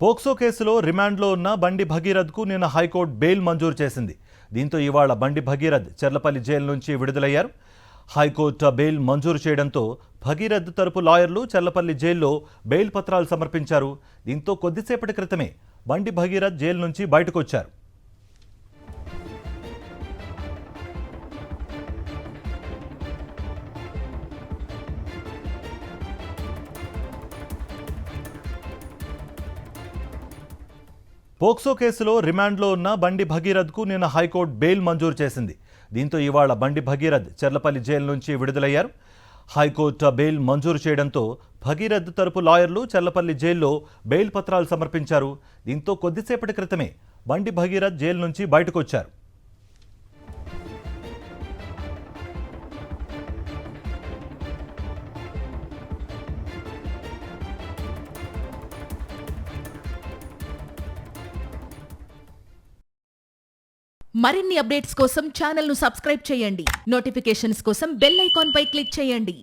POCSO కేసులో రిమాండ్లో ఉన్న బండి భగీరథ్కు నిన్న హైకోర్టు బెయిల్ మంజూరు చేసింది. దీంతో ఇవాళ బండి భగీరథ్ చెర్లపల్లి జైలు నుంచి విడుదలయ్యారు. హైకోర్టు బెయిల్ మంజూరు చేయడంతో భగీరథ్ తరపు లాయర్లు చెర్లపల్లి జైల్లో బెయిల్ పత్రాలు సమర్పించారు. దీంతో కొద్దిసేపటి క్రితమే బండి భగీరథ్ జైలు నుంచి బయటకు వచ్చారు. పోక్సో కేసులో రిమాండ్లో ఉన్న బండి భగీరథ్కు నిన్న హైకోర్టు బెయిల్ మంజూరు చేసింది. దీంతో ఇవాళ బండి భగీరథ్ చెర్లపల్లి జైలు నుంచి విడుదలయ్యారు. హైకోర్టు బెయిల్ మంజూరు చేయడంతో భగీరథ్ తరపు లాయర్లు చెర్లపల్లి జైల్లో బెయిల్ పత్రాలు సమర్పించారు. దీంతో కొద్దిసేపటి క్రితమే బండి భగీరథ్ జైలు నుంచి బయటకు వచ్చారు. మరిన్ని అప్డేట్స్ కోసం ఛానల్ ను సబ్స్క్రైబ్ చేయండి. నోటిఫికేషన్స్ కోసం బెల్ ఐకాన్ పై క్లిక్ చేయండి.